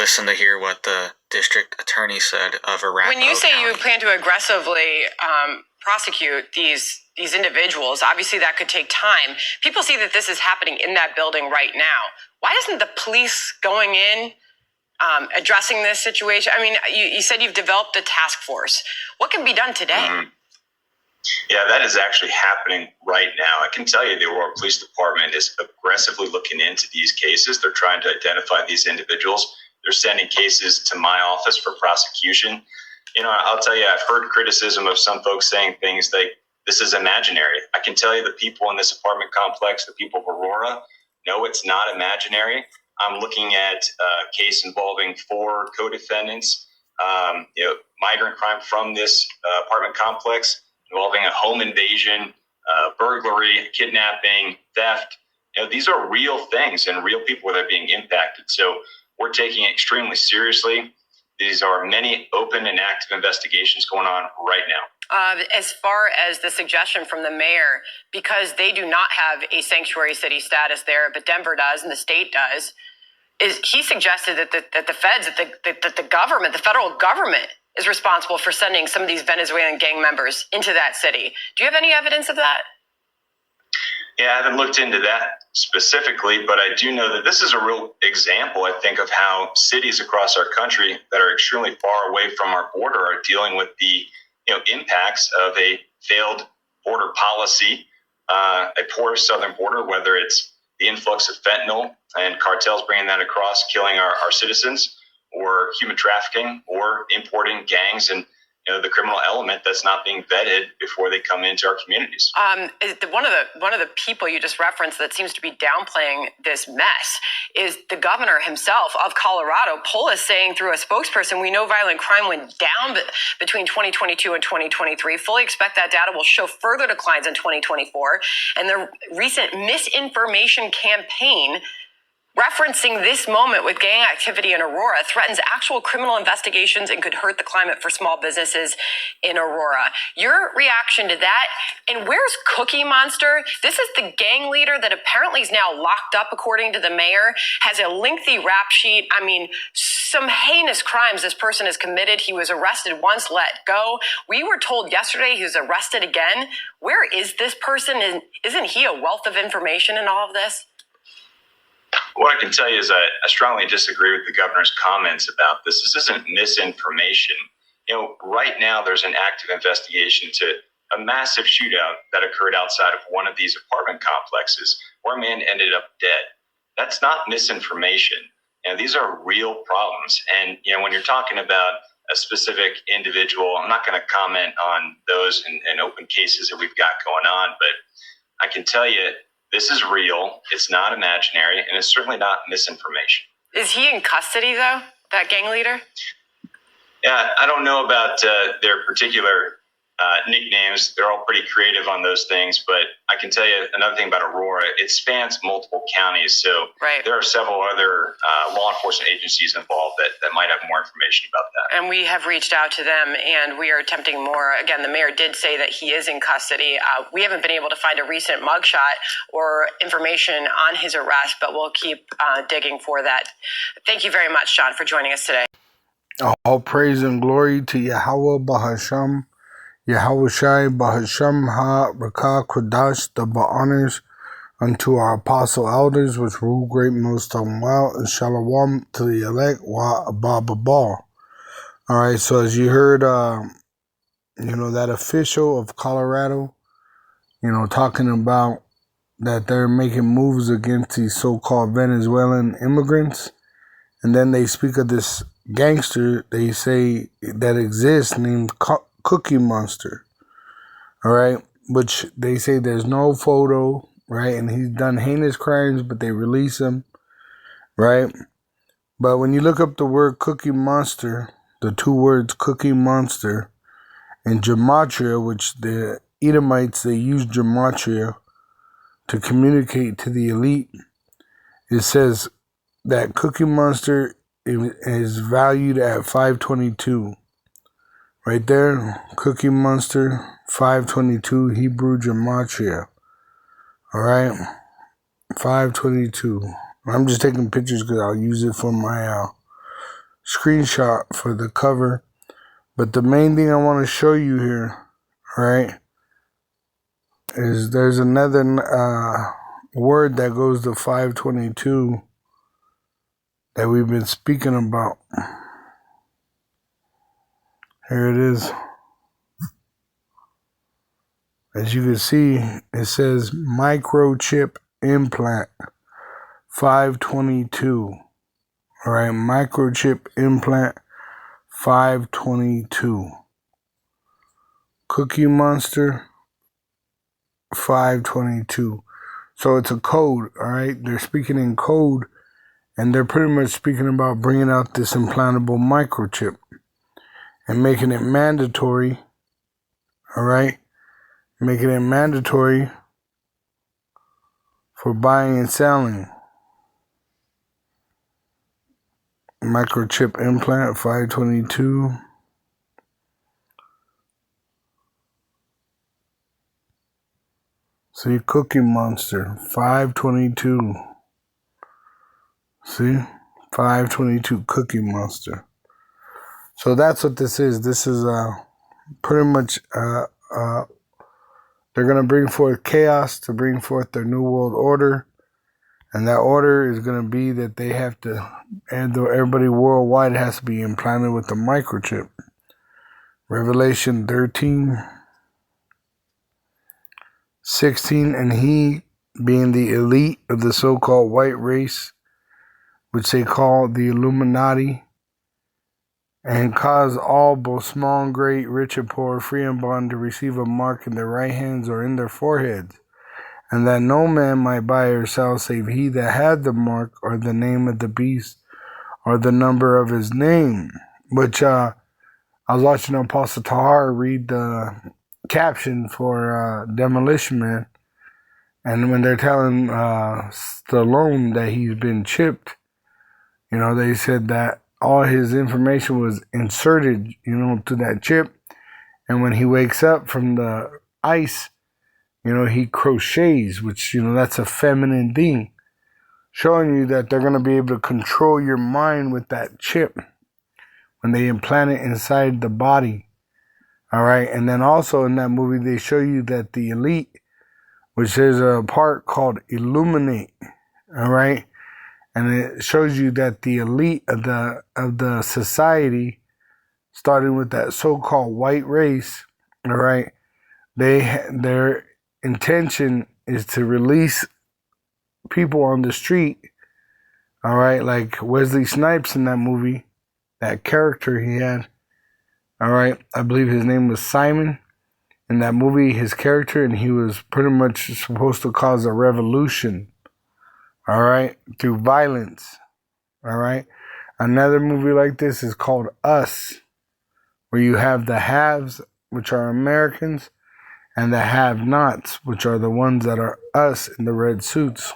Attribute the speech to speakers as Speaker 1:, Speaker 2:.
Speaker 1: listen to hear what the district attorney said of Arapahoe
Speaker 2: When you say
Speaker 1: County.
Speaker 2: you plan to aggressively prosecute these individuals, obviously that could take time. People see that this is happening in that building right now. Why isn't the police going in, addressing this situation? I mean, you said you've developed a task force. What can be done today?
Speaker 3: Mm-hmm. Yeah, that is actually happening right now. I can tell you the Aurora Police Department is aggressively looking into these cases. They're trying to identify these individuals. They're sending cases to my office for prosecution. You know, I'll tell you, I've heard criticism of some folks saying things like, this is imaginary. I can tell you the people in this apartment complex, the people of Aurora, no, it's not imaginary. I'm looking at a case involving 4 co-defendants, migrant crime from this apartment complex, involving a home invasion, burglary, kidnapping, theft. You know, these are real things and real people that are being impacted. So we're taking it extremely seriously. These are many open and active investigations going on right now.
Speaker 2: As far as the suggestion from the mayor, because they do not have a sanctuary city status there, but Denver does and the state does, is he suggested that the feds, that the government, the federal government, is responsible for sending some of these Venezuelan gang members into that city. Do you have any evidence of that?
Speaker 3: Yeah, I haven't looked into that specifically, but I do know that this is a real example, I think, of how cities across our country that are extremely far away from our border are dealing with the impacts of a failed border policy, a poor southern border, whether it's the influx of fentanyl and cartels bringing that across, killing our citizens, or human trafficking, or importing gangs and the criminal element that's not being vetted before they come into our communities.
Speaker 2: One of the people you just referenced that seems to be downplaying this mess is the governor himself of Colorado. Poll is saying through a spokesperson, we know violent crime went down between 2022 and 2023. Fully expect that data will show further declines in 2024. And the recent misinformation campaign referencing this moment with gang activity in Aurora threatens actual criminal investigations and could hurt the climate for small businesses in Aurora. Your reaction to that? And where's Cookie Monster? This is the gang leader that apparently is now locked up, according to the mayor, has a lengthy rap sheet. I mean, some heinous crimes this person has committed. He was arrested once, let go. We were told yesterday he was arrested again. Where is this person? And isn't he a wealth of information in all of this?
Speaker 3: What I can tell you is I strongly disagree with the governor's comments about this. This isn't misinformation. Right now there's an active investigation to a massive shootout that occurred outside of one of these apartment complexes where a man ended up dead. That's not misinformation. These are real problems. And, when you're talking about a specific individual, I'm not going to comment on those and open cases that we've got going on, but I can tell you, this is real, it's not imaginary, and it's certainly not misinformation.
Speaker 2: Is he in custody, though, that gang leader?
Speaker 3: Yeah, I don't know about their particular nicknames. They're all pretty creative on those things, but I can tell you another thing about Aurora. It spans multiple counties, so there are several other law enforcement agencies involved that might have more information about that.
Speaker 2: And we have reached out to them, and we are attempting more. Again, the mayor did say that he is in custody. We haven't been able to find a recent mugshot or information on his arrest, but we'll keep digging for that. Thank you very much, Sean, for joining us today.
Speaker 4: All praise and glory to Yahweh Bahasham, Yahweh Shai Bahasham Ha Rakah Kodash, double honors unto our apostle elders, which rule great most on well, and shalom to the elect, wa abba. Alright, so as you heard, that official of Colorado, talking about that they're making moves against these so-called Venezuelan immigrants, and then they speak of this gangster they say that exists named Cookie Monster, all right, which they say there's no photo, right, and he's done heinous crimes, but they release him, right? But when you look up the word Cookie Monster, the 2 words Cookie Monster, and gematria, which the Edomites, they use gematria to communicate to the elite, it says that Cookie Monster is valued at 522. Right there, Cookie Monster, 522, Hebrew gematria. All right, 522. I'm just taking pictures because I'll use it for my screenshot for the cover. But the main thing I want to show you here, right, is there's another word that goes to 522 that we've been speaking about. Here it is. As you can see, it says microchip implant 522. All right, microchip implant 522. Cookie Monster 522. So it's a code, all right? They're speaking in code, and they're pretty much speaking about bringing out this implantable microchip and making it mandatory, all right? Making it mandatory for buying and selling. Microchip implant 522. See, Cookie Monster 522. See, 522 Cookie Monster. So that's what this is. This is pretty much they're gonna bring forth chaos to bring forth their new world order, and that order is gonna be that they have to, and everybody worldwide has to be implanted with the microchip. Revelation 13:16, and he, being the elite of the so-called white race, which they call the Illuminati, and cause all, both small and great, rich and poor, free and bond, to receive a mark in their right hands or in their foreheads, and that no man might buy or sell save he that had the mark, or the name of the beast, or the number of his name. Which I was watching Apostle Tahar read the caption for Demolition Man, and when they're telling Stallone that he's been chipped, you know, they said that all his information was inserted, you know, to that chip. And when he wakes up from the ice, you know, he crochets, which, you know, that's a feminine thing, showing you that they're going to be able to control your mind with that chip when they implant it inside the body. All right. And then also in that movie, they show you that the elite, which is a part called Illuminate. All right. And it shows you that the elite of the society, starting with that so-called white race, all right, their intention is to release people on the street, all right, like Wesley Snipes in that movie, that character he had, all right, I believe his name was Simon in that movie, his character, and he was pretty much supposed to cause a revolution, all right, through violence, all right. Another movie like this is called Us, where you have the haves, which are Americans, and the have-nots, which are the ones that are us in the red suits.